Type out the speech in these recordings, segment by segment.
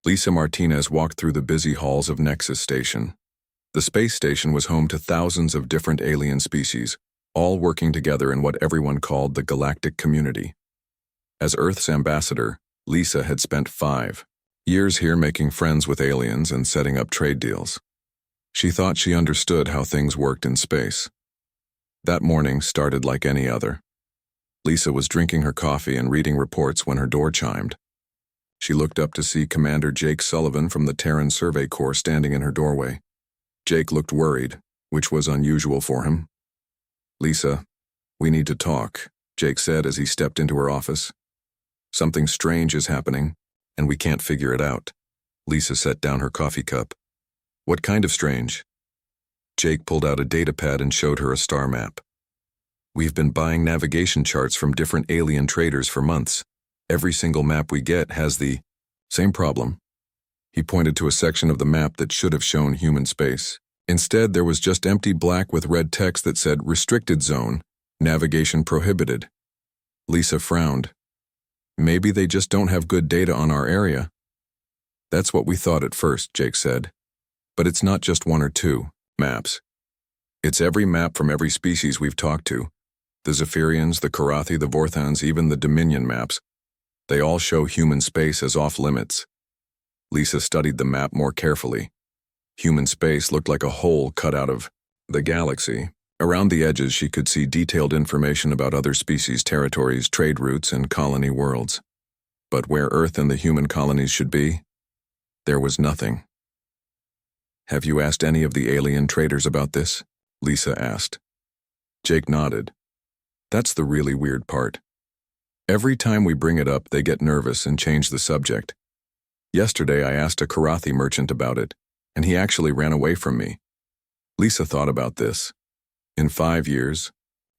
Lisa Martinez walked through the busy halls of Nexus Station. The space station was home to thousands of different alien species, all working together in what everyone called the Galactic Community. As Earth's ambassador, Lisa had spent 5 years here making friends with aliens and setting up trade deals. She thought she understood how things worked in space. That morning started like any other. Lisa was drinking her coffee and reading reports when her door chimed. She looked up to see Commander Jake Sullivan from the Terran Survey Corps standing in her doorway. Jake looked worried, which was unusual for him. "Lisa, we need to talk," Jake said as he stepped into her office. "Something strange is happening, and we can't figure it out." Lisa set down her coffee cup. "What kind of strange?" Jake pulled out a datapad and showed her a star map. "We've been buying navigation charts from different alien traders for months. Every single map we get has the same problem." He pointed to a section of the map that should have shown human space. Instead, there was just empty black with red text that said "Restricted Zone, Navigation Prohibited." Lisa frowned. "Maybe they just don't have good data on our area." "That's what we thought at first," Jake said. "But it's not just 1 or 2 maps. It's every map from every species we've talked to. The Zephyrians, the Karathi, the Vorthans, even the Dominion maps. They all show human space as off-limits." Lisa studied the map more carefully. Human space looked like a hole cut out of the galaxy. Around the edges she could see detailed information about other species' territories, trade routes, and colony worlds. But where Earth and the human colonies should be, there was nothing. "Have you asked any of the alien traders about this?" Lisa asked. Jake nodded. "That's the really weird part. Every time we bring it up, they get nervous and change the subject. Yesterday I asked a Karathi merchant about it, and he actually ran away from me." Lisa thought about this. In 5 years,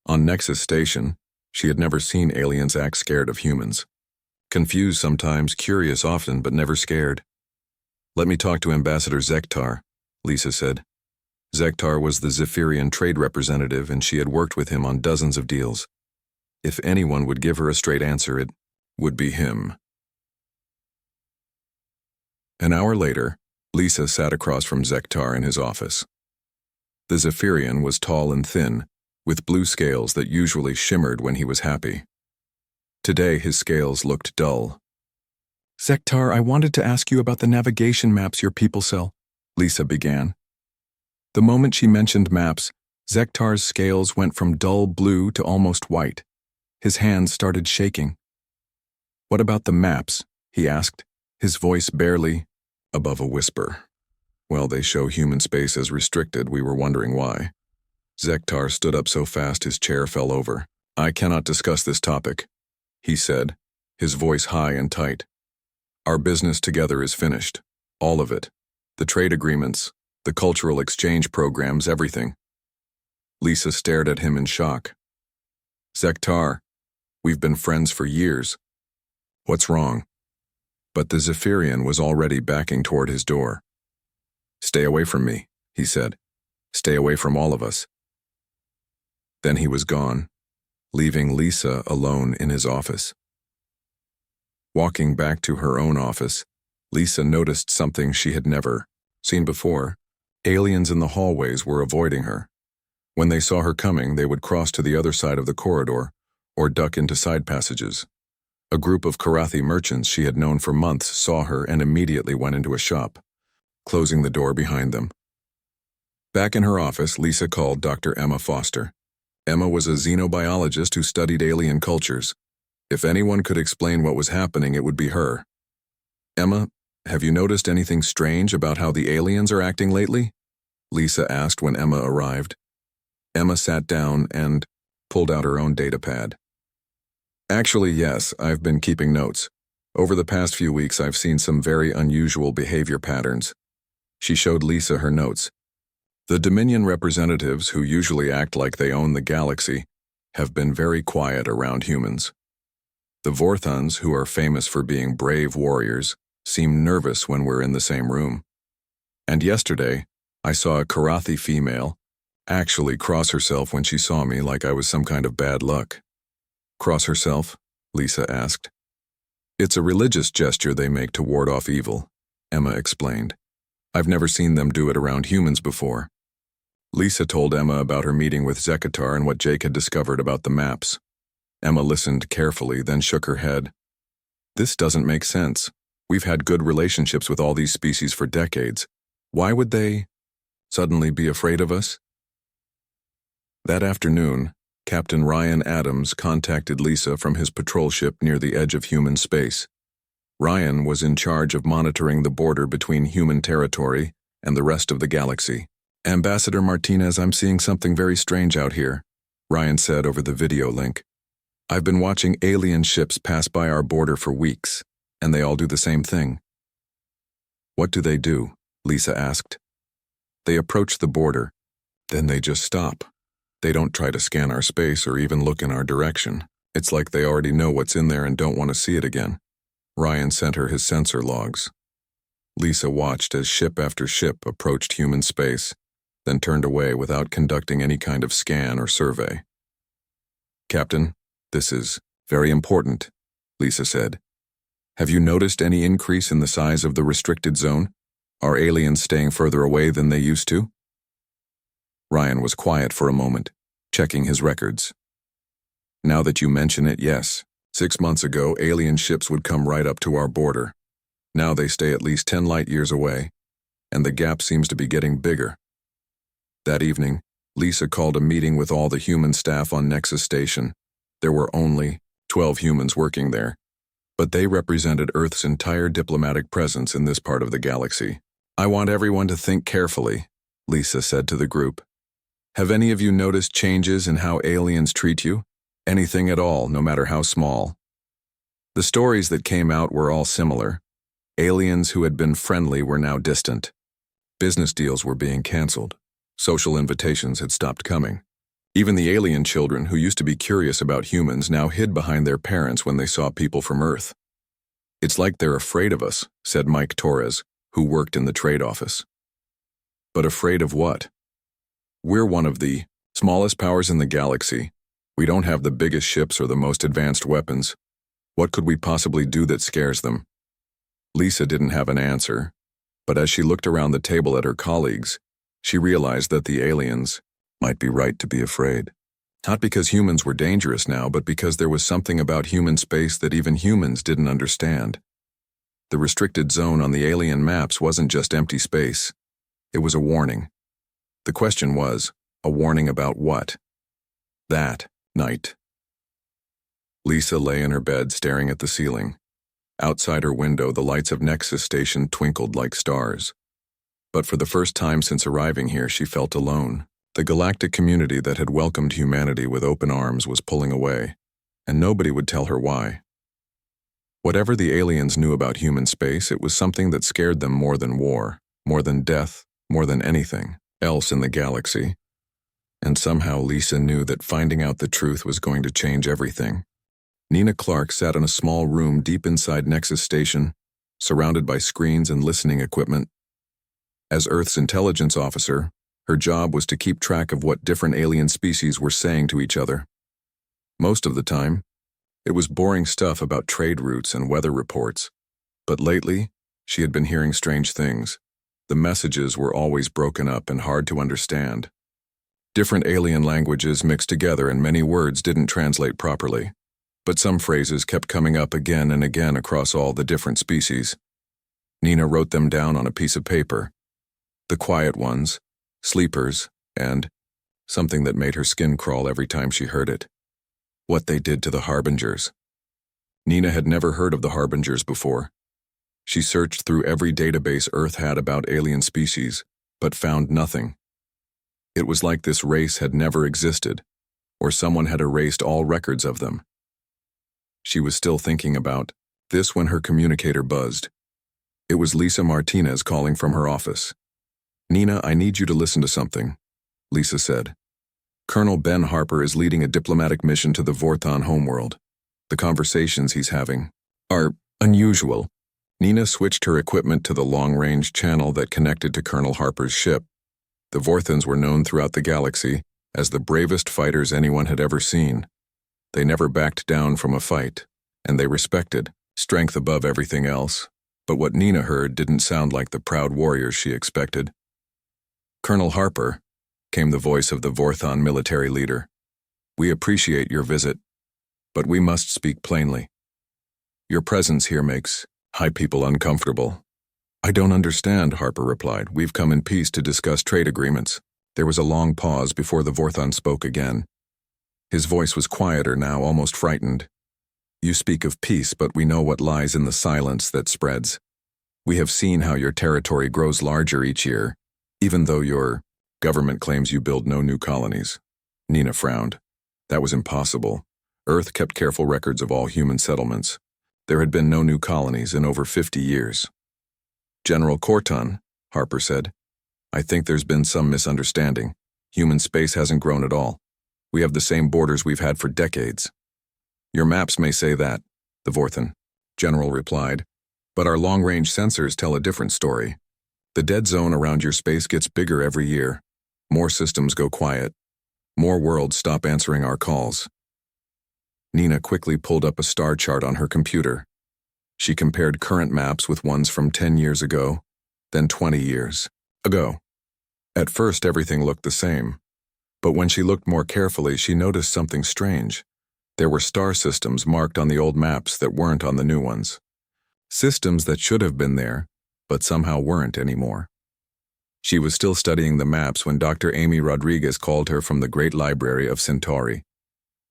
on Nexus Station, she had never seen aliens act scared of humans. Confused sometimes, curious often, but never scared. "Let me talk to Ambassador Zektar," Lisa said. Zektar was the Zephyrian trade representative, and she had worked with him on dozens of deals. If anyone would give her a straight answer, it would be him. An hour later, Lisa sat across from Zektar in his office. The Zephyrian was tall and thin, with blue scales that usually shimmered when he was happy. Today his scales looked dull. "Zektar, I wanted to ask you about the navigation maps your people sell," Lisa began. The moment she mentioned maps, Zektar's scales went from dull blue to almost white. His hands started shaking. "What about the maps?" he asked, his voice barely above a whisper. "Well, they show human space as restricted. We were wondering why." Zektar stood up so fast his chair fell over. "I cannot discuss this topic," he said, his voice high and tight. "Our business together is finished. All of it. The trade agreements, the cultural exchange programs, everything." Lisa stared at him in shock. "Zektar, we've been friends for years. What's wrong?" But the Zephyrian was already backing toward his door. "Stay away from me," he said. "Stay away from all of us." Then he was gone, leaving Lisa alone in his office. Walking back to her own office, Lisa noticed something she had never seen before. Aliens in the hallways were avoiding her. When they saw her coming, they would cross to the other side of the corridor or duck into side passages. A group of Karathi merchants she had known for months saw her and immediately went into a shop, closing the door behind them. Back in her office, Lisa called Dr. Emma Foster. Emma was a xenobiologist who studied alien cultures. If anyone could explain what was happening, it would be her. "Emma, have you noticed anything strange about how the aliens are acting lately?" Lisa asked when Emma arrived. Emma sat down and pulled out her own datapad. "Actually, yes, I've been keeping notes. Over the past few weeks, I've seen some very unusual behavior patterns." She showed Lisa her notes. "The Dominion representatives, who usually act like they own the galaxy, have been very quiet around humans. The Vorthans, who are famous for being brave warriors, seem nervous when we're in the same room. And yesterday, I saw a Karathi female actually cross herself when she saw me like I was some kind of bad luck." "Cross herself?" Lisa asked. "It's a religious gesture they make to ward off evil. Emma explained. "I've never seen them do it around humans before." Lisa told Emma about her meeting with Zekatar and what Jake had discovered about the maps. Emma listened carefully, then shook her head. "This doesn't make sense. We've had good relationships with all these species for decades. Why would they suddenly be afraid of us?" That afternoon, Captain Ryan Adams contacted Lisa from his patrol ship near the edge of human space. Ryan was in charge of monitoring the border between human territory and the rest of the galaxy. "Ambassador Martinez, I'm seeing something very strange out here," Ryan said over the video link. "I've been watching alien ships pass by our border for weeks, and they all do the same thing." "What do they do?" Lisa asked. "They approach the border, then they just stop. They don't try to scan our space or even look in our direction. It's like they already know what's in there and don't want to see it again." Ryan sent her his sensor logs. Lisa watched as ship after ship approached human space, then turned away without conducting any kind of scan or survey. "Captain, this is very important," Lisa said. "Have you noticed any increase in the size of the restricted zone? Are aliens staying further away than they used to?" Ryan was quiet for a moment, checking his records. "Now that you mention it, yes. 6 months ago, alien ships would come right up to our border. Now they stay at least 10 light years away, and the gap seems to be getting bigger." That evening, Lisa called a meeting with all the human staff on Nexus Station. There were only 12 humans working there, but they represented Earth's entire diplomatic presence in this part of the galaxy. "I want everyone to think carefully," Lisa said to the group. "Have any of you noticed changes in how aliens treat you? Anything at all, no matter how small?" The stories that came out were all similar. Aliens who had been friendly were now distant. Business deals were being canceled. Social invitations had stopped coming. Even the alien children who used to be curious about humans now hid behind their parents when they saw people from Earth. "It's like they're afraid of us," said Mike Torres, who worked in the trade office. "But afraid of what? We're one of the smallest powers in the galaxy. We don't have the biggest ships or the most advanced weapons. What could we possibly do that scares them?" Lisa didn't have an answer, but as she looked around the table at her colleagues, she realized that the aliens might be right to be afraid. Not because humans were dangerous now, but because there was something about human space that even humans didn't understand. The restricted zone on the alien maps wasn't just empty space. It was a warning. The question was, a warning about what? That night, Lisa lay in her bed staring at the ceiling. Outside her window, the lights of Nexus Station twinkled like stars. But for the first time since arriving here, she felt alone. The galactic community that had welcomed humanity with open arms was pulling away, and nobody would tell her why. Whatever the aliens knew about human space, it was something that scared them more than war, more than death, more than anything else in the galaxy. And somehow Lisa knew that finding out the truth was going to change everything. Nina Clark sat in a small room deep inside Nexus Station, surrounded by screens and listening equipment. As Earth's intelligence officer, her job was to keep track of what different alien species were saying to each other. Most of the time, it was boring stuff about trade routes and weather reports. But lately, she had been hearing strange things. The messages were always broken up and hard to understand. Different alien languages mixed together and many words didn't translate properly. But some phrases kept coming up again and again across all the different species. Nina wrote them down on a piece of paper. The quiet ones, sleepers, and something that made her skin crawl every time she heard it. What they did to the Harbingers. Nina had never heard of the Harbingers before. She searched through every database Earth had about alien species, but found nothing. It was like this race had never existed, or someone had erased all records of them. She was still thinking about this when her communicator buzzed. It was Lisa Martinez calling from her office. "Nina, I need you to listen to something," Lisa said. "Colonel Ben Harper is leading a diplomatic mission to the Vorthon homeworld. The conversations he's having are unusual." Nina switched her equipment to the long-range channel that connected to Colonel Harper's ship. The Vorthons were known throughout the galaxy as the bravest fighters anyone had ever seen. They never backed down from a fight, and they respected strength above everything else. But what Nina heard didn't sound like the proud warrior she expected. "Colonel Harper," came the voice of the Vorthon military leader. "We appreciate your visit, but we must speak plainly. Your presence here makes high people uncomfortable." "I don't understand," Harper replied. "We've come in peace to discuss trade agreements." There was a long pause before the Vorthon spoke again. His voice was quieter now, almost frightened. "You speak of peace, but we know what lies in the silence that spreads. We have seen how your territory grows larger each year, even though your government claims you build no new colonies." Nina frowned. That was impossible. Earth kept careful records of all human settlements. There had been no new colonies in over 50 years. "General Corton," Harper said, "I think there's been some misunderstanding. Human space hasn't grown at all. We have the same borders we've had for decades." "Your maps may say that," the Vorthon general replied, "but our long-range sensors tell a different story. The dead zone around your space gets bigger every year. More systems go quiet. More worlds stop answering our calls." Nina quickly pulled up a star chart on her computer. She compared current maps with ones from 10 years ago, then 20 years ago. At first, everything looked the same. But when she looked more carefully, she noticed something strange. There were star systems marked on the old maps that weren't on the new ones. Systems that should have been there, but somehow weren't anymore. She was still studying the maps when Dr. Amy Rodriguez called her from the Great Library of Centauri.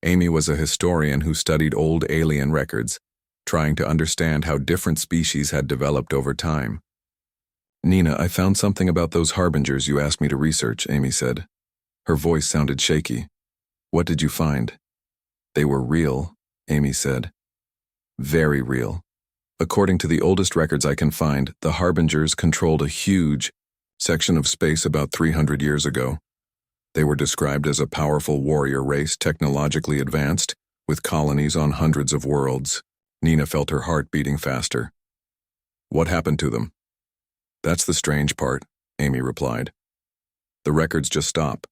Amy was a historian who studied old alien records, trying to understand how different species had developed over time. "Nina, I found something about those harbingers you asked me to research," Amy said. Her voice sounded shaky. "What did you find?" "They were real," Amy said. "Very real. According to the oldest records I can find, the harbingers controlled a huge section of space about 300 years ago. They were described as a powerful warrior race, technologically advanced, with colonies on hundreds of worlds." Nina felt her heart beating faster. "What happened to them?" "That's the strange part," Amy replied. "The records just stop.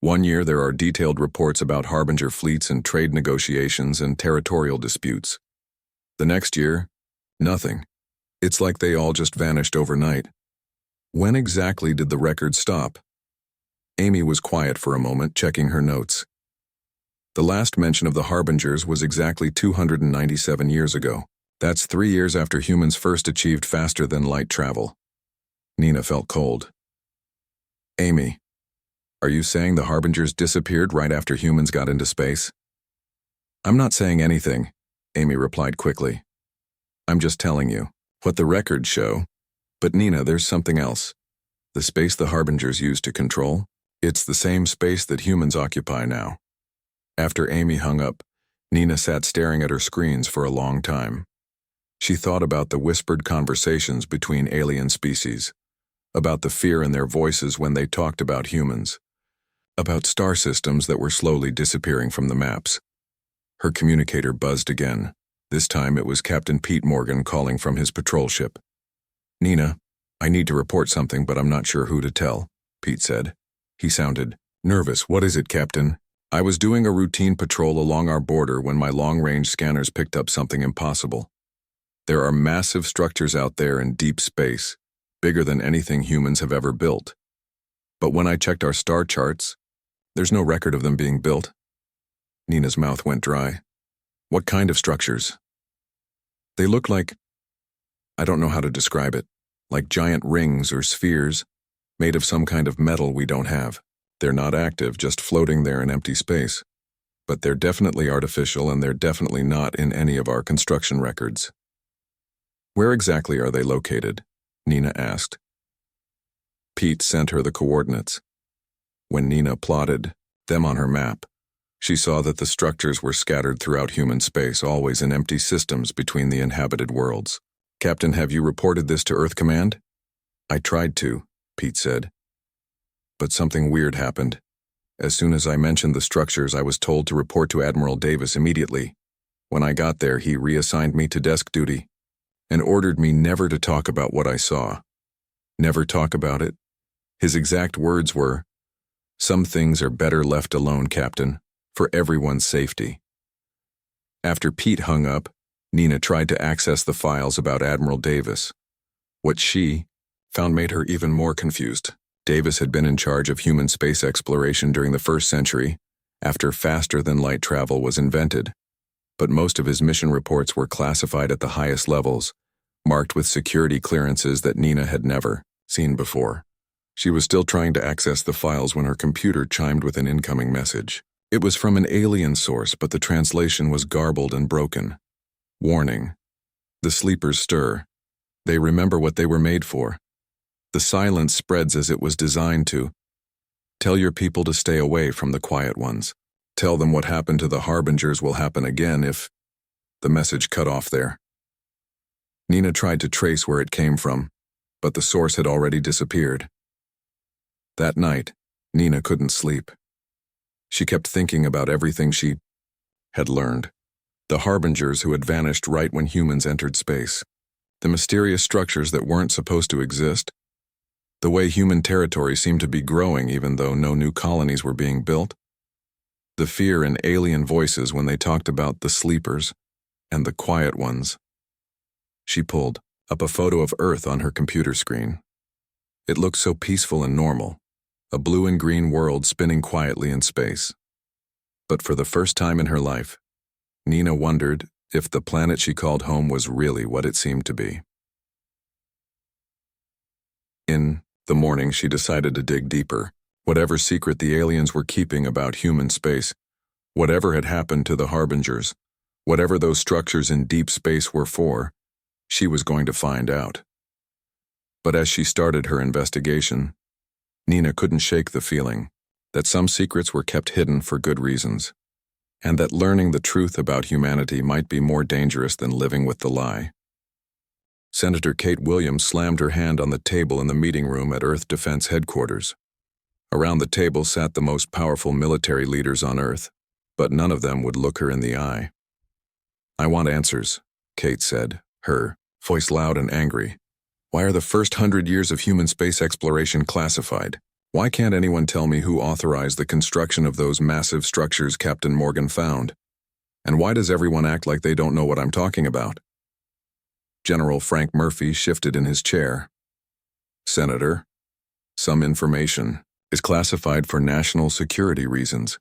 One year there are detailed reports about harbinger fleets and trade negotiations and territorial disputes. The next year, nothing. It's like they all just vanished overnight." "When exactly did the records stop?" Amy was quiet for a moment, checking her notes. "The last mention of the harbingers was exactly 297 years ago. That's 3 years after humans first achieved faster-than-light travel." Nina felt cold. "Amy, are you saying the harbingers disappeared right after humans got into space?" "I'm not saying anything," Amy replied quickly. "I'm just telling you what the records show. But Nina, there's something else. The space the harbingers used to control, it's the same space that humans occupy now." After Amy hung up, Nina sat staring at her screens for a long time. She thought about the whispered conversations between alien species, about the fear in their voices when they talked about humans, about star systems that were slowly disappearing from the maps. Her communicator buzzed again. This time it was Captain Pete Morgan calling from his patrol ship. "Nina, I need to report something, but I'm not sure who to tell," Pete said. He sounded nervous. "What is it, Captain?" "I was doing a routine patrol along our border when my long-range scanners picked up something impossible. There are massive structures out there in deep space, bigger than anything humans have ever built. But when I checked our star charts, there's no record of them being built." Nina's mouth went dry. "What kind of structures?" "They look like, I don't know how to describe it, like giant rings or spheres, made of some kind of metal we don't have. They're not active, just floating there in empty space. But they're definitely artificial, and they're definitely not in any of our construction records." "Where exactly are they located?" Nina asked. Pete sent her the coordinates. When Nina plotted them on her map, she saw that the structures were scattered throughout human space, always in empty systems between the inhabited worlds. "Captain, have you reported this to Earth Command?" "I tried to," Pete said. "But something weird happened. As soon as I mentioned the structures, I was told to report to Admiral Davis immediately. When I got there, he reassigned me to desk duty and ordered me never to talk about what I saw. Never talk about it. His exact words were, 'Some things are better left alone, Captain, for everyone's safety.'" After Pete hung up, Nina tried to access the files about Admiral Davis. What she found made her even more confused. Davis had been in charge of human space exploration during the 1st century, after faster-than-light travel was invented. But most of his mission reports were classified at the highest levels, marked with security clearances that Nina had never seen before. She was still trying to access the files when her computer chimed with an incoming message. It was from an alien source, but the translation was garbled and broken. Warning. The sleepers stir. They remember what they were made for. The silence spreads as it was designed to. Tell your people to stay away from the quiet ones. Tell them what happened to the harbingers will happen again if... The message cut off there. Nina tried to trace where it came from, but the source had already disappeared. That night, Nina couldn't sleep. She kept thinking about everything she had learned. The harbingers who had vanished right when humans entered space. The mysterious structures that weren't supposed to exist. The way human territory seemed to be growing even though no new colonies were being built. The fear in alien voices when they talked about the sleepers and the quiet ones. She pulled up a photo of Earth on her computer screen. It looked so peaceful and normal, a blue and green world spinning quietly in space. But for the first time in her life, Nina wondered if the planet she called home was really what it seemed to be. In the morning, she decided to dig deeper. Whatever secret the aliens were keeping about human space, whatever had happened to the harbingers, whatever those structures in deep space were for, she was going to find out. But as she started her investigation, Nina couldn't shake the feeling that some secrets were kept hidden for good reasons, and that learning the truth about humanity might be more dangerous than living with the lie. Senator Kate Williams slammed her hand on the table in the meeting room at Earth Defense Headquarters. Around the table sat the most powerful military leaders on Earth, but none of them would look her in the eye. "I want answers," Kate said, her voice loud and angry. "Why are the first 100 years of human space exploration classified? Why can't anyone tell me who authorized the construction of those massive structures Captain Morgan found? And why does everyone act like they don't know what I'm talking about?" General Frank Murphy shifted in his chair. "Senator, some information is classified for national security reasons."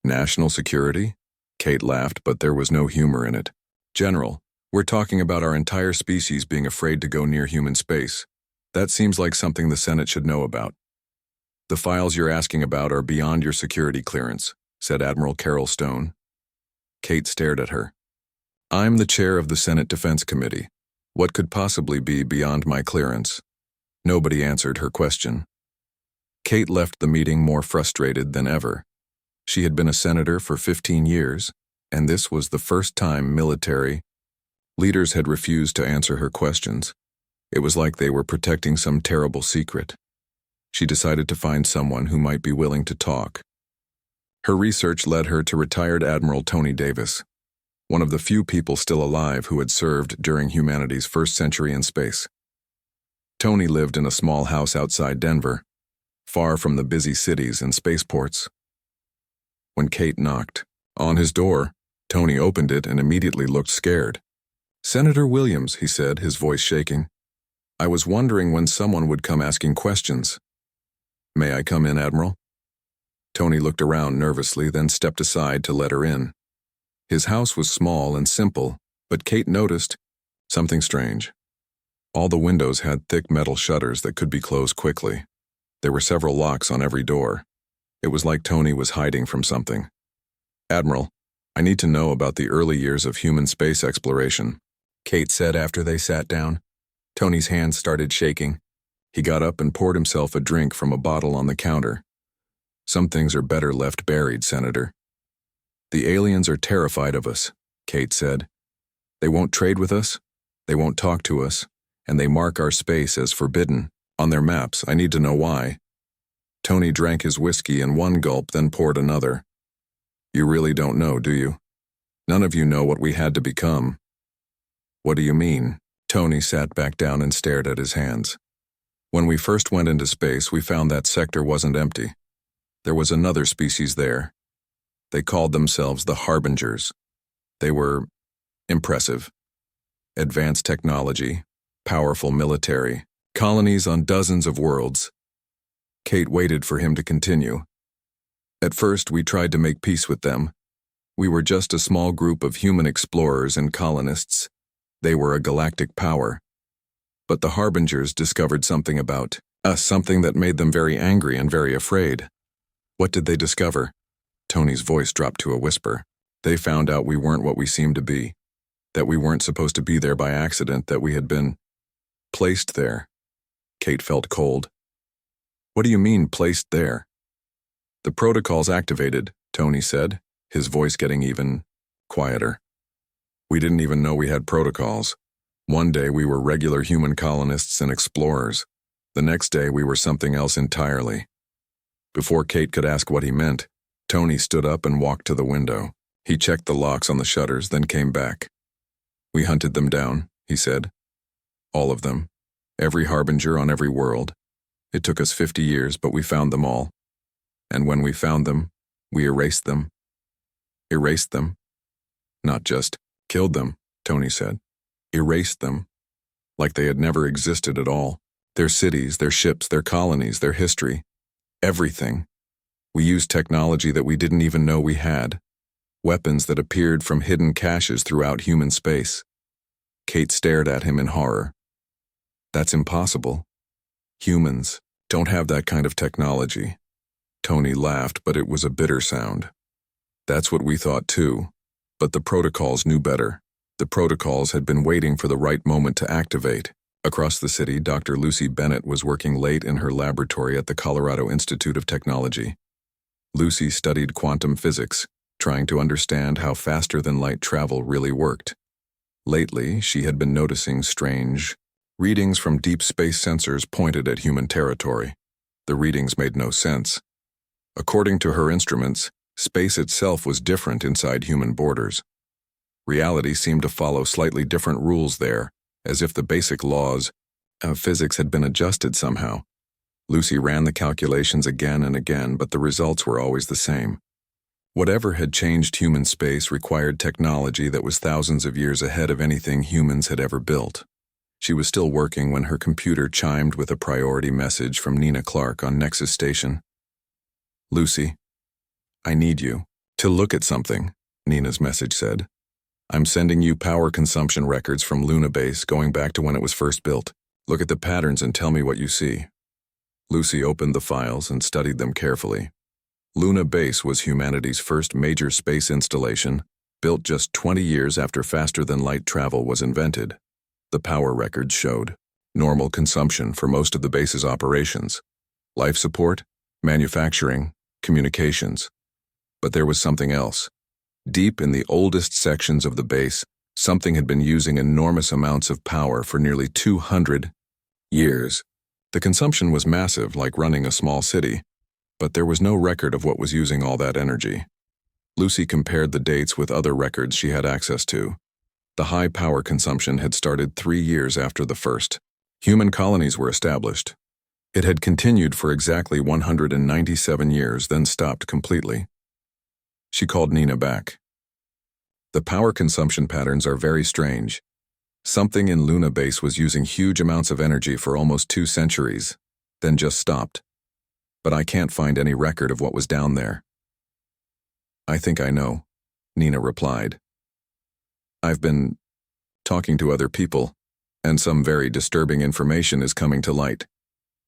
"National security?" Kate laughed, but there was no humor in it. "General, we're talking about our entire species being afraid to go near human space. That seems like something the Senate should know about." "The files you're asking about are beyond your security clearance," said Admiral Carol Stone. Kate stared at her. "I'm the chair of the Senate Defense Committee. What could possibly be beyond my clearance?" Nobody answered her question. Kate left the meeting more frustrated than ever. She had been a senator for 15 years, and this was the first time military leaders had refused to answer her questions. It was like they were protecting some terrible secret. She decided to find someone who might be willing to talk. Her research led her to retired Admiral Tony Davis, one of the few people still alive who had served during humanity's first century in space. Tony lived in a small house outside Denver, far from the busy cities and spaceports. When Kate knocked on his door, Tony opened it and immediately looked scared. "Senator Williams," he said, his voice shaking. "I was wondering when someone would come asking questions." "May I come in, Admiral?" Tony looked around nervously, then stepped aside to let her in. His house was small and simple, but Kate noticed something strange. All the windows had thick metal shutters that could be closed quickly. There were several locks on every door. It was like Tony was hiding from something. "Admiral, I need to know about the early years of human space exploration," Kate said after they sat down. Tony's hands started shaking. He got up and poured himself a drink from a bottle on the counter. "Some things are better left buried, Senator." "The aliens are terrified of us," Kate said. "They won't trade with us, they won't talk to us, and they mark our space as forbidden on their maps. I need to know why." Tony drank his whiskey in one gulp, then poured another. "You really don't know, do you? None of you know what we had to become." "What do you mean?" Tony sat back down and stared at his hands. "When we first went into space, we found that sector wasn't empty. There was another species there. They called themselves the Harbingers. They were impressive. advanced technology, powerful military, colonies on dozens of worlds. Kate waited for him to continue. At first, we tried to make peace with them. We were just a small group of human explorers and colonists. They were a galactic power. But the Harbingers discovered something about us, something that made them very angry and very afraid. What did they discover? Tony's voice dropped to a whisper. They found out we weren't what we seemed to be, that we weren't supposed to be there by accident, that we had been placed there. Kate felt cold. What do you mean, placed there? The protocols activated, Tony said, his voice getting even quieter. We didn't even know we had protocols. One day we were regular human colonists and explorers. The next day we were something else entirely. Before Kate could ask what he meant, Tony stood up and walked to the window. He checked the locks on the shutters, then came back. We hunted them down, he said. All of them. Every harbinger on every world. It took us 50 years, but we found them all. And when we found them, we erased them. Erased them. Not just killed them, Tony said. Erased them. Like they had never existed at all. Their cities, their ships, their colonies, their history. Everything. We used technology that we didn't even know we had. Weapons that appeared from hidden caches throughout human space. Kate stared at him in horror. That's impossible. Humans don't have that kind of technology. Tony laughed, but it was a bitter sound. That's what we thought too. But the protocols knew better. The protocols had been waiting for the right moment to activate. Across the city, Dr. Lucy Bennett was working late in her laboratory at the Colorado Institute of Technology. Lucy studied quantum physics, trying to understand how faster-than-light travel really worked. Lately, she had been noticing strange readings from deep space sensors pointed at human territory. The readings made no sense. According to her instruments, space itself was different inside human borders. Reality seemed to follow slightly different rules there, as if the basic laws of physics had been adjusted somehow. Lucy ran the calculations again and again, but the results were always the same. Whatever had changed human space required technology that was thousands of years ahead of anything humans had ever built. She was still working when her computer chimed with a priority message from Nina Clark on Nexus Station. Lucy, I need you to look at something, Nina's message said. I'm sending you power consumption records from Luna Base going back to when it was first built. Look at the patterns and tell me what you see. Lucy opened the files and studied them carefully. Luna Base was humanity's first major space installation, built just 20 years after faster-than-light travel was invented. The power records showed normal consumption for most of the base's operations, life support, manufacturing, communications. But there was something else. Deep in the oldest sections of the base, something had been using enormous amounts of power for nearly 200 years. The consumption was massive, like running a small city, but there was no record of what was using all that energy. Lucy compared the dates with other records she had access to. The high power consumption had started 3 years after the first human colonies were established. It had continued for exactly 197 years, then stopped completely. She called Nina back. The power consumption patterns are very strange. Something in Luna Base was using huge amounts of energy for almost 2 centuries, then just stopped. But I can't find any record of what was down there. I think I know, Nina replied. I've been talking to other people, and some very disturbing information is coming to light.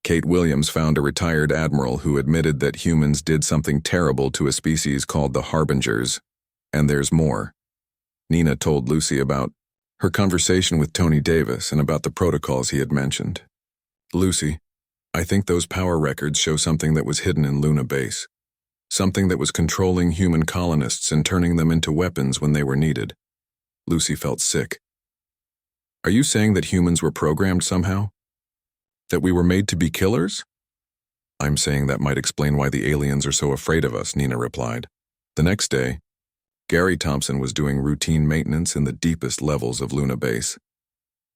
Kate Williams found a retired admiral who admitted that humans did something terrible to a species called the Harbingers, and there's more. Nina told Lucy about her conversation with Tony Davis and about the protocols he had mentioned. Lucy, I think those power records show something that was hidden in Luna Base. Something that was controlling human colonists and turning them into weapons when they were needed. Lucy felt sick. Are you saying that humans were programmed somehow? That we were made to be killers? I'm saying that might explain why the aliens are so afraid of us, Nina replied. The next day, Gary Thompson was doing routine maintenance in the deepest levels of Luna Base.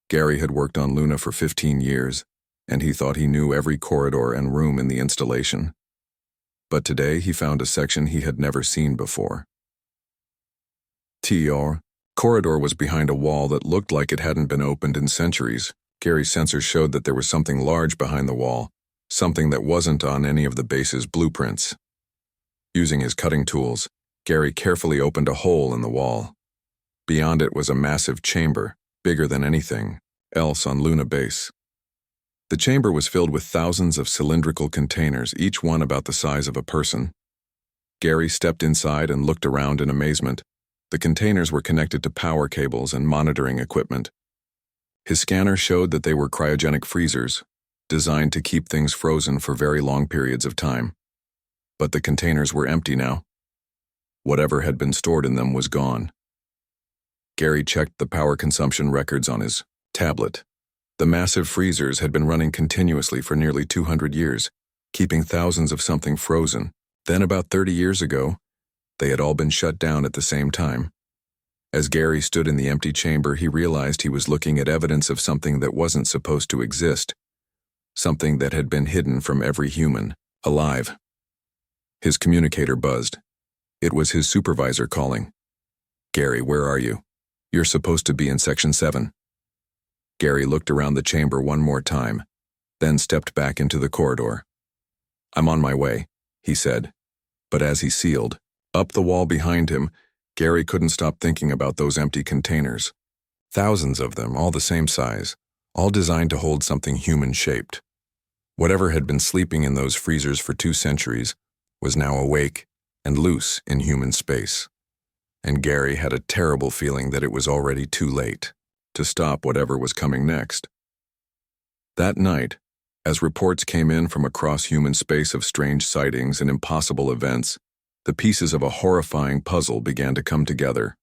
Gary had worked on Luna for 15 years, and he thought he knew every corridor and room in the installation. But today he found a section he had never seen before. TR Corridor was behind a wall that looked like it hadn't been opened in centuries. Gary's sensors showed that there was something large behind the wall, something that wasn't on any of the base's blueprints. Using his cutting tools, Gary carefully opened a hole in the wall. Beyond it was a massive chamber, bigger than anything else on Luna Base. The chamber was filled with thousands of cylindrical containers, each one about the size of a person. Gary stepped inside and looked around in amazement. The containers were connected to power cables and monitoring equipment. His scanner showed that they were cryogenic freezers, designed to keep things frozen for very long periods of time. But the containers were empty now. Whatever had been stored in them was gone. Gary checked the power consumption records on his tablet. The massive freezers had been running continuously for nearly 200 years, keeping thousands of something frozen. Then about 30 years ago, they had all been shut down at the same time. As Gary stood in the empty chamber, he realized he was looking at evidence of something that wasn't supposed to exist, something that had been hidden from every human alive. His communicator buzzed. It was his supervisor calling. "Gary, where are you? You're supposed to be in Section 7. Gary looked around the chamber one more time, then stepped back into the corridor. "I'm on my way," he said. But as he sealed, up the wall behind him, Gary couldn't stop thinking about those empty containers. Thousands of them, all the same size, all designed to hold something human-shaped. Whatever had been sleeping in those freezers for 2 centuries was now awake and loose in human space. And Gary had a terrible feeling that it was already too late to stop whatever was coming next. That night, as reports came in from across human space of strange sightings and impossible events, the pieces of a horrifying puzzle began to come together.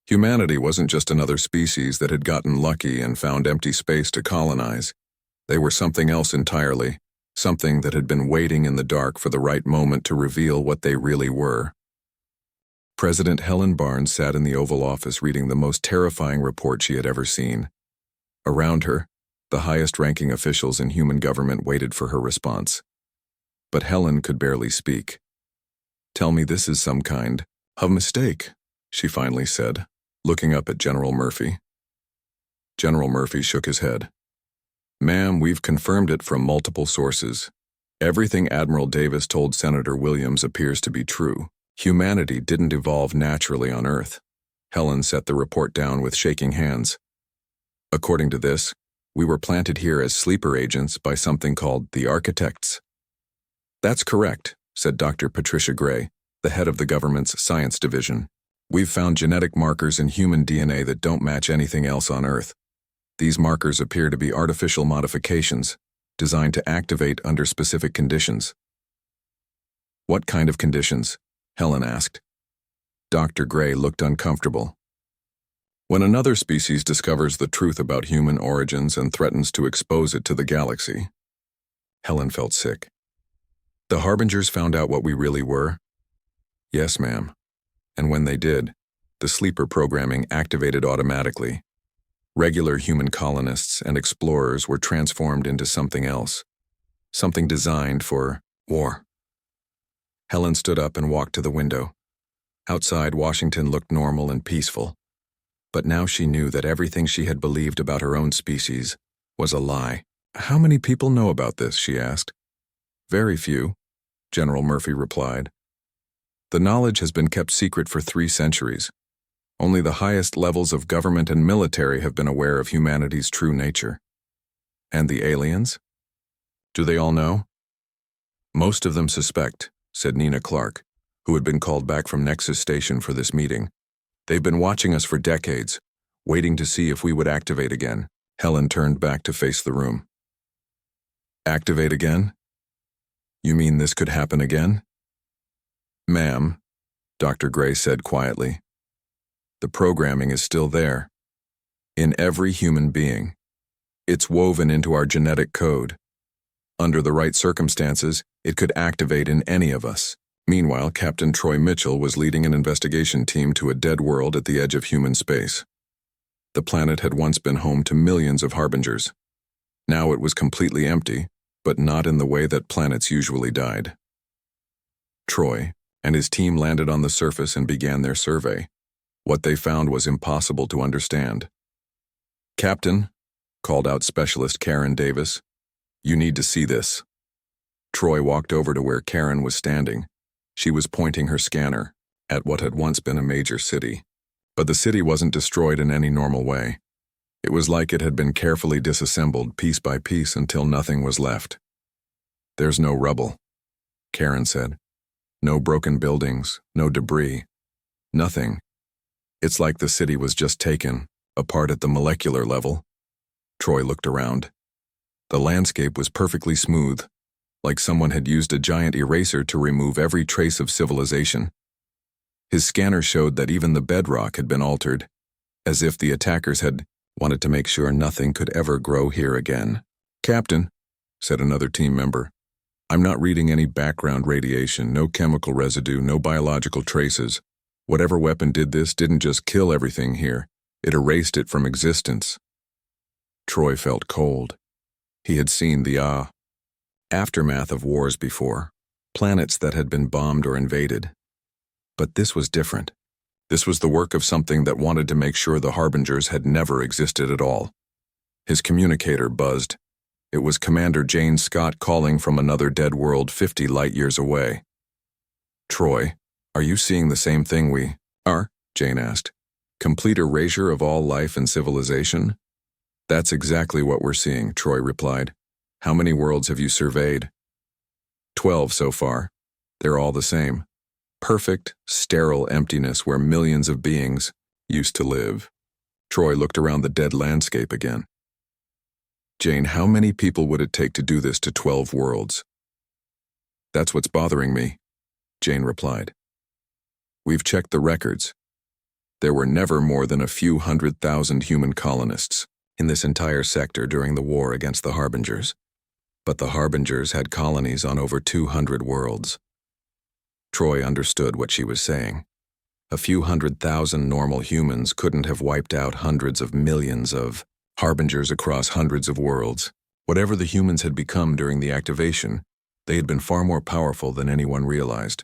Humanity wasn't just another species that had gotten lucky and found empty space to colonize. They were something else entirely, something that had been waiting in the dark for the right moment to reveal what they really were. President Helen Barnes sat in the Oval Office reading the most terrifying report she had ever seen. Around her, the highest-ranking officials in human government waited for her response. But Helen could barely speak. "Tell me this is some kind of mistake," she finally said, looking up at General Murphy. General Murphy shook his head. "Ma'am, we've confirmed it from multiple sources. Everything Admiral Davis told Senator Williams appears to be true. Humanity didn't evolve naturally on Earth." Helen set the report down with shaking hands. "According to this, we were planted here as sleeper agents by something called the Architects." "That's correct," said Dr. Patricia Gray, the head of the government's science division. "We've found genetic markers in human DNA that don't match anything else on Earth. These markers appear to be artificial modifications, designed to activate under specific conditions." "What kind of conditions?" Helen asked. Dr. Gray looked uncomfortable. "When another species discovers the truth about human origins and threatens to expose it to the galaxy." Helen felt sick. "The Harbingers found out what we really were?" "Yes, ma'am. And when they did, the sleeper programming activated automatically. Regular human colonists and explorers were transformed into something else, something designed for war." Helen stood up and walked to the window. Outside, Washington looked normal and peaceful. But now she knew that everything she had believed about her own species was a lie. "How many people know about this?" she asked. "Very few," General Murphy replied. "The knowledge has been kept secret for 3 centuries. Only the highest levels of government and military have been aware of humanity's true nature." "And the aliens? Do they all know?" "Most of them suspect," said Nina Clark, who had been called back from Nexus Station for this meeting. "They've been watching us for decades, waiting to see if we would activate again." Helen turned back to face the room. "Activate again? You mean this could happen again?" "Ma'am," Dr. Gray said quietly, "the programming is still there. In every human being. It's woven into our genetic code. Under the right circumstances, it could activate in any of us." Meanwhile, Captain Troy Mitchell was leading an investigation team to a dead world at the edge of human space. The planet had once been home to millions of Harbingers. Now it was completely empty, but not in the way that planets usually died. Troy and his team landed on the surface and began their survey. What they found was impossible to understand. "Captain," called out Specialist Karen Davis, "you need to see this." Troy walked over to where Karen was standing. She was pointing her scanner at what had once been a major city. But the city wasn't destroyed in any normal way. It was like it had been carefully disassembled piece by piece until nothing was left. "There's no rubble," Karen said. "No broken buildings, no debris. Nothing. It's like the city was just taken, apart at the molecular level." Troy looked around. The landscape was perfectly smooth, like someone had used a giant eraser to remove every trace of civilization. His scanner showed that even the bedrock had been altered, as if the attackers had wanted to make sure nothing could ever grow here again. "Captain," said another team member, "I'm not reading any background radiation, no chemical residue, no biological traces. Whatever weapon did this didn't just kill everything here, it erased it from existence." Troy felt cold. He had seen the aftermath of wars before, planets that had been bombed or invaded. But this was different. This was the work of something that wanted to make sure the Harbingers had never existed at all. His communicator buzzed. It was Commander Jane Scott calling from another dead world 50 light-years away. "Troy, are you seeing the same thing we are?" Jane asked. "Complete erasure of all life and civilization?" "That's exactly what we're seeing," Troy replied. "How many worlds have you surveyed?" 12 so far. They're all the same. Perfect, sterile emptiness where millions of beings used to live." Troy looked around the dead landscape again. "Jane, how many people would it take to do this to 12 worlds?" "That's what's bothering me," Jane replied. "We've checked the records. There were never more than a few 100,000 human colonists in this entire sector during the war against the Harbingers. But the Harbingers had colonies on over 200 worlds." Troy understood what she was saying. A few 100,000 normal humans couldn't have wiped out hundreds of millions of Harbingers across hundreds of worlds. Whatever the humans had become during the activation, they had been far more powerful than anyone realized.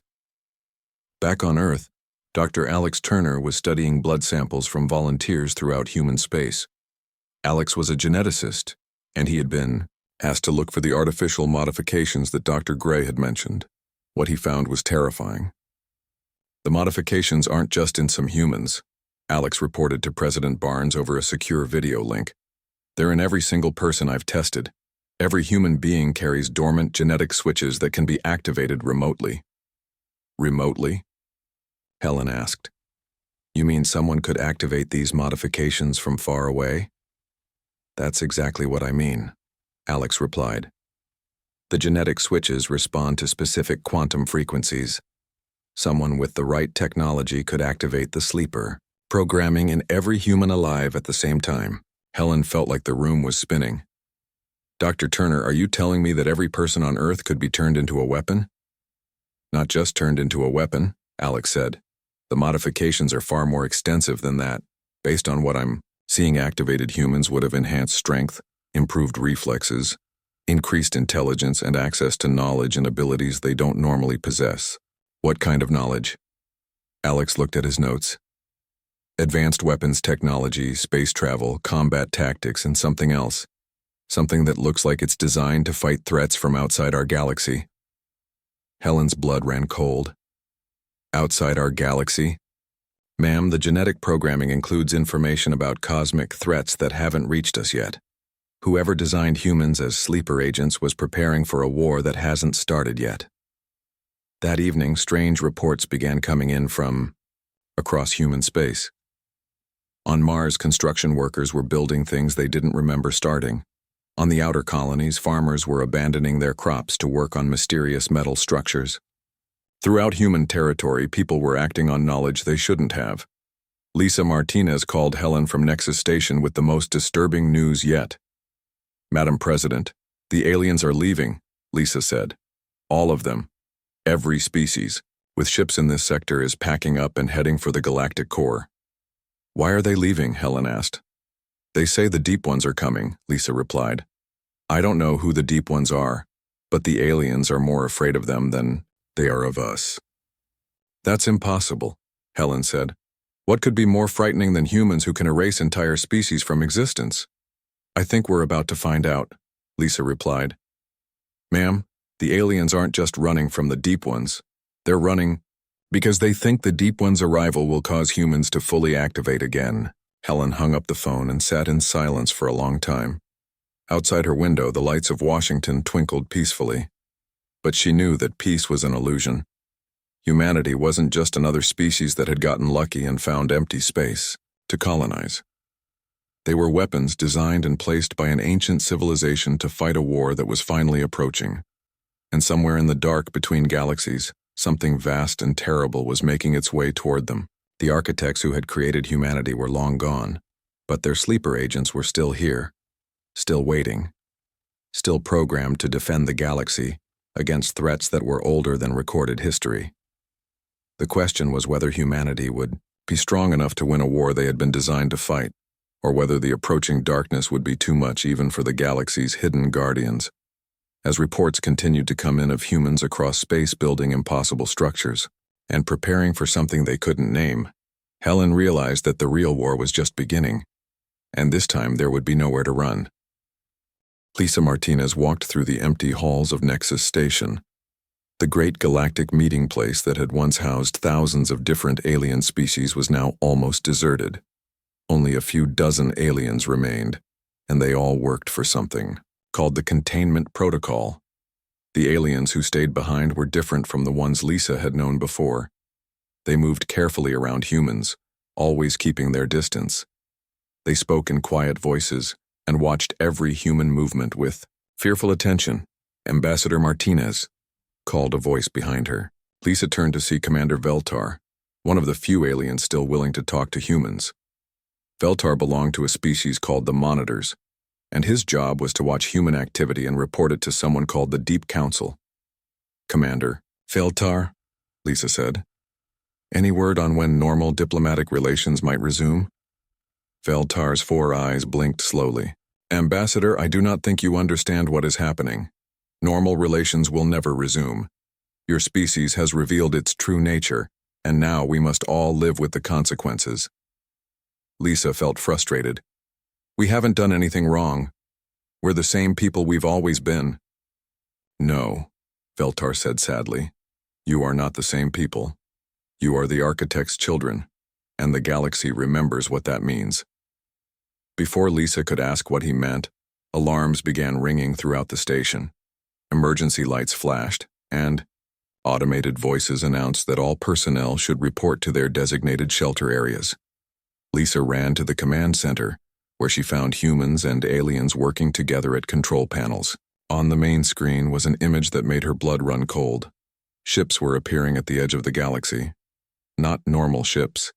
Back on Earth, Dr. Alex Turner was studying blood samples from volunteers throughout human space. Alex was a geneticist, and he had been asked to look for the artificial modifications that Dr. Gray had mentioned. What he found was terrifying. "The modifications aren't just in some humans," Alex reported to President Barnes over a secure video link. "They're in every single person I've tested. Every human being carries dormant genetic switches that can be activated remotely." "Remotely?" Helen asked. "You mean someone could activate these modifications from far away?" "That's exactly what I mean," Alex replied. "The genetic switches respond to specific quantum frequencies. Someone with the right technology could activate the sleeper, programming in every human alive at the same time." Helen felt like the room was spinning. "Dr. Turner, are you telling me that every person on Earth could be turned into a weapon?" "Not just turned into a weapon," Alex said. "The modifications are far more extensive than that. Based on what I'm seeing, activated humans would have enhanced strength, improved reflexes, increased intelligence, and access to knowledge and abilities they don't normally possess." "What kind of knowledge?" Alex looked at his notes. "Advanced weapons technology, space travel, combat tactics, and something else. Something that looks like it's designed to fight threats from outside our galaxy." Helen's blood ran cold. "Outside our galaxy?" "Ma'am, the genetic programming includes information about cosmic threats that haven't reached us yet. Whoever designed humans as sleeper agents was preparing for a war that hasn't started yet." That evening, strange reports began coming in from across human space. On Mars, construction workers were building things they didn't remember starting. On the outer colonies, farmers were abandoning their crops to work on mysterious metal structures. Throughout human territory, people were acting on knowledge they shouldn't have. Lisa Martinez called Helen from Nexus Station with the most disturbing news yet. "Madam President, the aliens are leaving," Lisa said. "All of them. Every species, with ships in this sector, is packing up and heading for the galactic core." "Why are they leaving?" Helen asked. "They say the deep ones are coming," Lisa replied. "I don't know who the deep ones are, but the aliens are more afraid of them than they are of us." "That's impossible," Helen said. What could be more frightening than humans who can erase entire species from existence? I think we're about to find out, Lisa replied. Ma'am, the aliens aren't just running from the Deep Ones. They're running because they think the Deep Ones' arrival will cause humans to fully activate again. Helen hung up the phone and sat in silence for a long time. Outside her window, the lights of Washington twinkled peacefully. But she knew that peace was an illusion. Humanity wasn't just another species that had gotten lucky and found empty space to colonize. They were weapons designed and placed by an ancient civilization to fight a war that was finally approaching. And somewhere in the dark between galaxies, something vast and terrible was making its way toward them. The architects who had created humanity were long gone, but their sleeper agents were still here, still waiting, still programmed to defend the galaxy against threats that were older than recorded history. The question was whether humanity would be strong enough to win a war they had been designed to fight, or whether the approaching darkness would be too much even for the galaxy's hidden guardians. As reports continued to come in of humans across space building impossible structures and preparing for something they couldn't name, Helen realized that the real war was just beginning, and this time there would be nowhere to run. Lisa Martinez walked through the empty halls of Nexus Station, the great galactic meeting place that had once housed thousands of different alien species was now almost deserted. Only a few dozen aliens remained, and they all worked for something called the Containment Protocol. The aliens who stayed behind were different from the ones Lisa had known before. They moved carefully around humans, always keeping their distance. They spoke in quiet voices and watched every human movement with fearful attention. Ambassador Martinez, called a voice behind her. Lisa turned to see Commander Veltar, one of the few aliens still willing to talk to humans. Veltar belonged to a species called the Monitors, and his job was to watch human activity and report it to someone called the Deep Council. Commander Veltar, Lisa said. Any word on when normal diplomatic relations might resume? Veltar's 4 eyes blinked slowly. Ambassador, I do not think you understand what is happening. Normal relations will never resume. Your species has revealed its true nature, and now we must all live with the consequences. Lisa felt frustrated. We haven't done anything wrong. We're the same people we've always been. No, Veltar said sadly. You are not the same people. You are the architect's children, and the galaxy remembers what that means. Before Lisa could ask what he meant, alarms began ringing throughout the station. Emergency lights flashed, and automated voices announced that all personnel should report to their designated shelter areas. Lisa ran to the command center, where she found humans and aliens working together at control panels. On the main screen was an image that made her blood run cold. Ships were appearing at the edge of the galaxy. Not normal ships,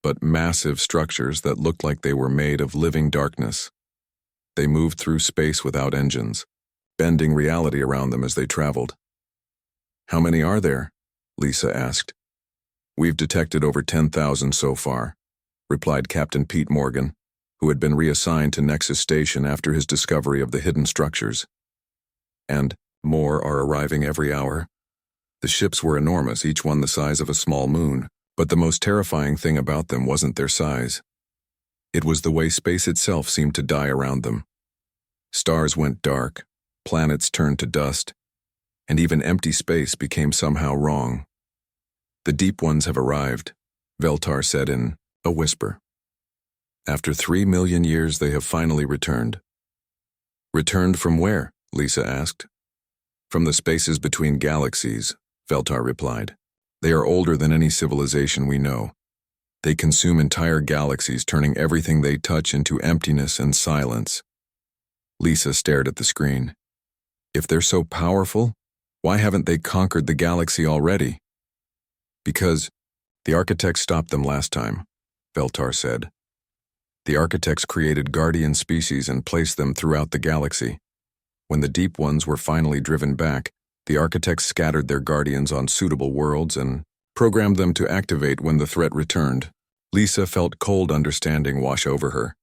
but massive structures that looked like they were made of living darkness. They moved through space without engines, bending reality around them as they traveled. How many are there? Lisa asked. We've detected over 10,000 so far, replied Captain Pete Morgan, who had been reassigned to Nexus Station after his discovery of the hidden structures. And more are arriving every hour. The ships were enormous, each one the size of a small moon, but the most terrifying thing about them wasn't their size. It was the way space itself seemed to die around them. Stars went dark, planets turned to dust, and even empty space became somehow wrong. The Deep Ones have arrived, Veltar said in a whisper. After 3 million years, they have finally returned. Returned from where? Lisa asked. From the spaces between galaxies, Veltar replied. They are older than any civilization we know. They consume entire galaxies, turning everything they touch into emptiness and silence. Lisa stared at the screen. If they're so powerful, why haven't they conquered the galaxy already? Because the architects stopped them last time, Veltar said. The architects created guardian species and placed them throughout the galaxy. When the Deep Ones were finally driven back, the architects scattered their guardians on suitable worlds and programmed them to activate when the threat returned. Lisa felt cold understanding wash over her.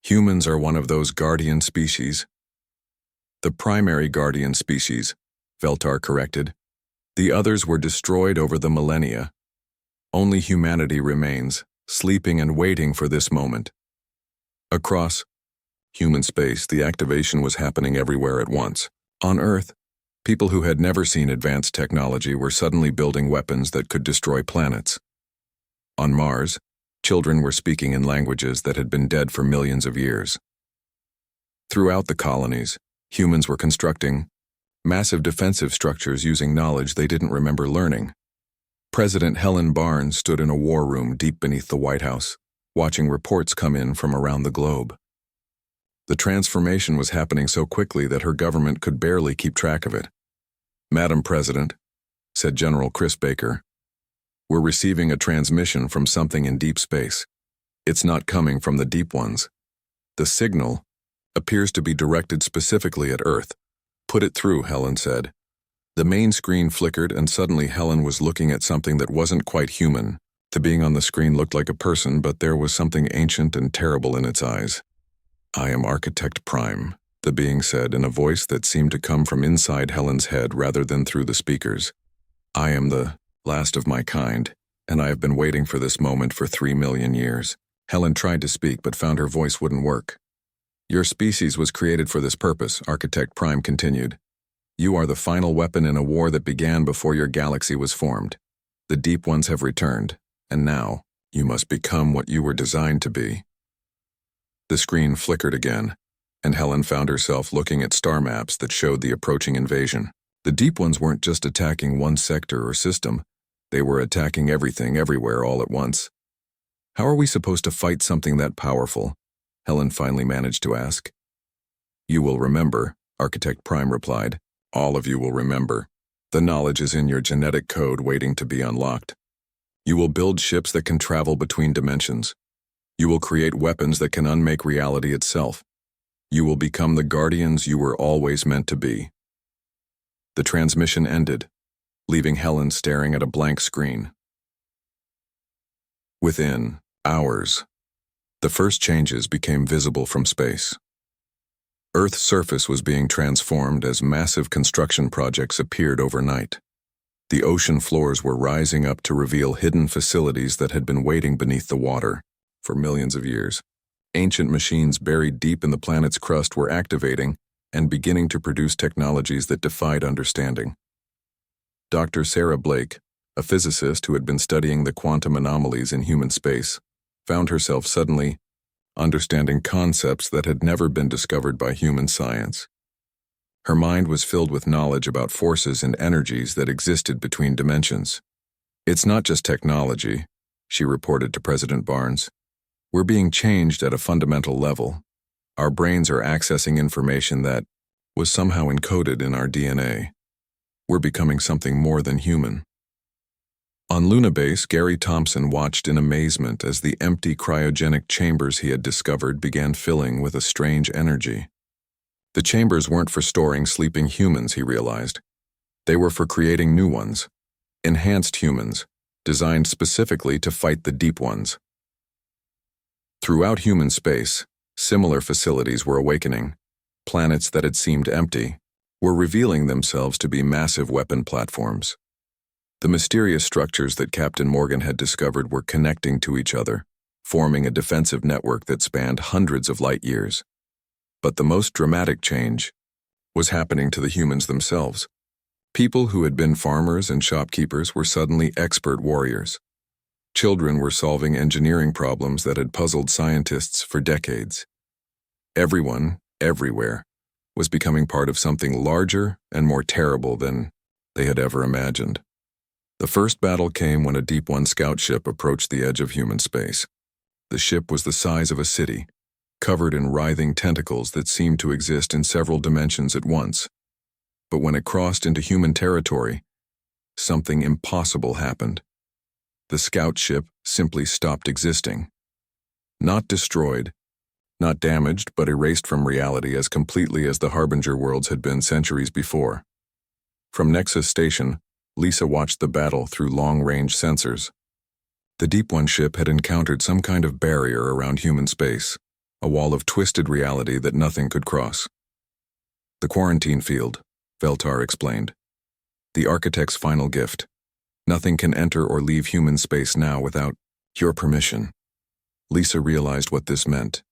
Humans are one of those guardian species. The primary guardian species, Veltar corrected. The others were destroyed over the millennia. Only humanity remains, sleeping and waiting for this moment. Across human space, the activation was happening everywhere at once. On Earth, people who had never seen advanced technology were suddenly building weapons that could destroy planets. On Mars, children were speaking in languages that had been dead for millions of years. Throughout the colonies, humans were constructing massive defensive structures using knowledge they didn't remember learning. President Helen Barnes stood in a war room deep beneath the White House, watching reports come in from around the globe. The transformation was happening so quickly that her government could barely keep track of it. "Madam President," said General Chris Baker, "we're receiving a transmission from something in deep space. It's not coming from the deep ones. The signal appears to be directed specifically at Earth." "Put it through," Helen said. The main screen flickered, and suddenly Helen was looking at something that wasn't quite human. The being on the screen looked like a person, but there was something ancient and terrible in its eyes. "I am Architect Prime," the being said in a voice that seemed to come from inside Helen's head rather than through the speakers. "I am the last of my kind, and I have been waiting for this moment for 3 million years." Helen tried to speak but found her voice wouldn't work. "Your species was created for this purpose," Architect Prime continued. "You are the final weapon in a war that began before your galaxy was formed. The deep ones have returned, and now you must become what you were designed to be." The screen flickered again, and Helen found herself looking at star maps that showed the approaching invasion. The deep ones weren't just attacking one sector or system, they were attacking everything, everywhere, all at once. "How are we supposed to fight something that powerful?" Helen finally managed to ask. "You will remember," Architect Prime replied. "All of you will remember. The knowledge is in your genetic code waiting to be unlocked. You will build ships that can travel between dimensions. You will create weapons that can unmake reality itself. You will become the guardians you were always meant to be." The transmission ended, leaving Helen staring at a blank screen. Within hours, the first changes became visible from space. Earth's surface was being transformed as massive construction projects appeared overnight. The ocean floors were rising up to reveal hidden facilities that had been waiting beneath the water for millions of years. Ancient machines buried deep in the planet's crust were activating and beginning to produce technologies that defied understanding. Dr. Sarah Blake, a physicist who had been studying the quantum anomalies in human space, found herself suddenly understanding concepts that had never been discovered by human science. Her mind was filled with knowledge about forces and energies that existed between dimensions. "It's not just technology," she reported to President Barnes. "We're being changed at a fundamental level. Our brains are accessing information that was somehow encoded in our DNA. We're becoming something more than human." On Luna Base, Gary Thompson watched in amazement as the empty cryogenic chambers he had discovered began filling with a strange energy. The chambers weren't for storing sleeping humans, he realized. They were for creating new ones, enhanced humans, designed specifically to fight the deep ones. Throughout human space, similar facilities were awakening. Planets that had seemed empty were revealing themselves to be massive weapon platforms. The mysterious structures that Captain Morgan had discovered were connecting to each other, forming a defensive network that spanned hundreds of light years. But the most dramatic change was happening to the humans themselves. People who had been farmers and shopkeepers were suddenly expert warriors. Children were solving engineering problems that had puzzled scientists for decades. Everyone, everywhere, was becoming part of something larger and more terrible than they had ever imagined. The first battle came when a Deep One scout ship approached the edge of human space. The ship was the size of a city, covered in writhing tentacles that seemed to exist in several dimensions at once. But when it crossed into human territory, something impossible happened. The scout ship simply stopped existing. Not destroyed, not damaged, but erased from reality as completely as the Harbinger worlds had been centuries before. From Nexus Station, Lisa watched the battle through long-range sensors. The Deep One ship had encountered some kind of barrier around human space, a wall of twisted reality that nothing could cross. "The quarantine field," Veltar explained. "The Architect's final gift. Nothing can enter or leave human space now without your permission." Lisa realized what this meant.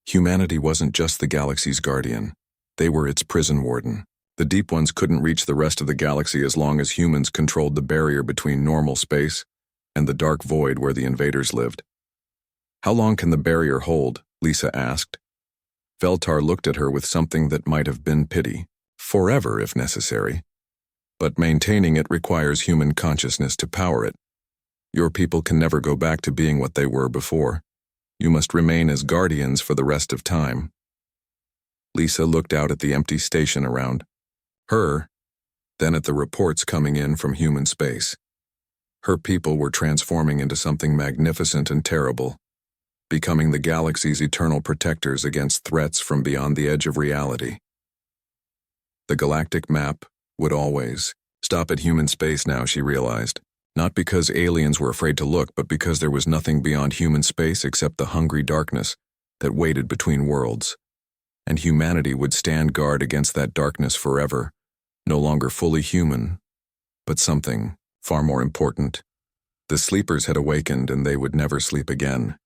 Humanity wasn't just the galaxy's guardian. They were its prison warden. The Deep Ones couldn't reach the rest of the galaxy as long as humans controlled the barrier between normal space and the dark void where the invaders lived. "How long can the barrier hold?" Lisa asked. Veltar looked at her with something that might have been pity. "Forever, if necessary. But maintaining it requires human consciousness to power it. Your people can never go back to being what they were before. You must remain as guardians for the rest of time." Lisa looked out at the empty station around her, then at the reports coming in from human space. Her people were transforming into something magnificent and terrible, becoming the galaxy's eternal protectors against threats from beyond the edge of reality. The galactic map would always stop at human space now, she realized. Not because aliens were afraid to look, but because there was nothing beyond human space except the hungry darkness that waited between worlds. And humanity would stand guard against that darkness forever, no longer fully human, but something far more important. The sleepers had awakened, and they would never sleep again.